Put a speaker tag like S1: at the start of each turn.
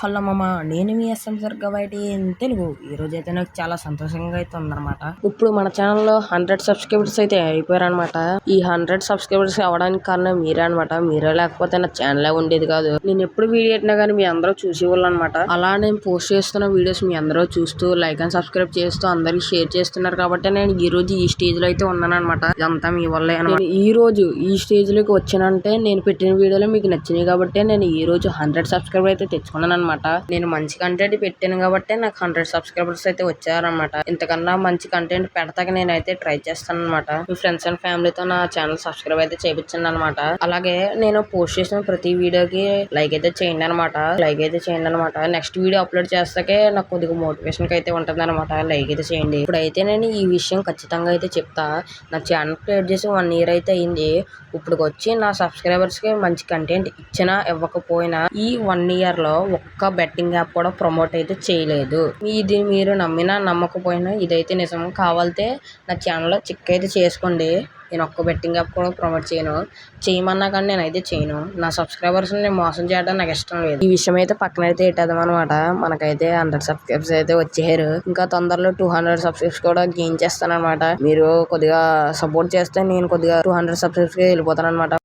S1: Hello మామ, నేను మీ S M సర్గవాటి Telugu. ఈరోజు అయితే నాకు చాలా సంతోషంగా అయితే ఉందన్నమాట. ఇప్పుడు మన ఛానల్లో 100 సబ్స్క్రైబర్స్ అయితే అయిపోయారనమాట. ఈ 100 సబ్స్క్రైబర్స్ అవ్వడానికి కారణం మీరే అనమాట. మీరే లేకపోతే నా ఛానల్ ఉండేది కాదు. నేను ఎప్పుడు వీడియో పెట్టినా కానీ మీ అందరూ చూసేవాళ్ళు అనమాట. అలా నేను పోస్ట్ చేస్తున్న వీడియోస్ మీ అందరూ చూస్తూ లైక్ అండ్ సబ్స్క్రైబ్ చేస్తూ అందరికి షేర్ చేస్తున్నారు కాబట్టి నేను ఈ రోజు ఈ స్టేజ్ లో అయితే ఉన్నాను అనమాట. ఇదంతా మీ వల్లే అనమాట. ఈ రోజు ఈ స్టేజ్ లోకి వచ్చానంటే నేను పెట్టిన వీడియోలు మీకు నచ్చినాయి కాబట్టి నేను ఈ రోజు 100 సబ్స్క్రైబర్ అయితే తెచ్చుకున్నాను అనమాట. నేను మంచి కంటెంట్ పెట్టాను కాబట్టి నాకు 100 సబ్స్క్రైబర్స్ అయితే వచ్చారనమాట. ఇంతకన్నా మంచి కంటెంట్ పెడతాక నేనైతే ట్రై చేస్తాను అనమాట. మీ ఫ్రెండ్స్ అండ్ ఫ్యామిలీతో నా ఛానల్ సబ్స్క్రైబ్ అయితే చేయించండి అనమాట. అలాగే నేను పోస్ట్ చేసిన ప్రతి వీడియోకి లైక్ అయితే చేయండి అనమాట. నెక్స్ట్ వీడియో అప్లోడ్ చేస్తాకే నాకు కొద్దిగా మోటివేషన్ అయితే ఉంటుంది అనమాట. లైక్ అయితే చేయండి. ఇప్పుడైతే నేను ఈ విషయం ఖచ్చితంగా అయితే చెప్తా. నా ఛానల్ క్రియేట్ చేసి 1 year అయితే అయింది. ఇప్పుడు వచ్చి నా సబ్స్క్రైబర్స్ కి మంచి కంటెంట్ ఇచ్చినా ఇవ్వకపోయినా ఈ 1 year లో ఒక్క బెట్టింగ్ యాప్ కూడా ప్రమోట్ అయితే చేయలేదు. ఇది మీరు నమ్మినా నమ్మకపోయినా ఇదైతే నిజం. కావాలంటే నా ఛానల్లో చెక్ అయితే చేసుకోండి. నేను ఒక్క బెట్టింగ్ యాప్ కూడా ప్రమోట్ చేయమన్నా కానీ నేనైతే చేయను. నా సబ్స్క్రైబర్స్ నేను మోసం చేయడం నాకు ఇష్టం లేదు. ఈ విషయం అయితే పక్కన అయితే పెట్టేద్దాం అనమాట. మనకైతే 100 సబ్స్క్రైబర్స్ అయితే వచ్చేసారు. ఇంకా తొందరలో 200 సబ్స్క్రైబర్స్ కూడా గెయిన్ చేస్తాను అనమాట. మీరు కొద్దిగా సపోర్ట్ చేస్తే నేను కొద్దిగా 200 సబ్స్క్రైబర్స్ కి వెళ్ళిపోతాను అనమాట.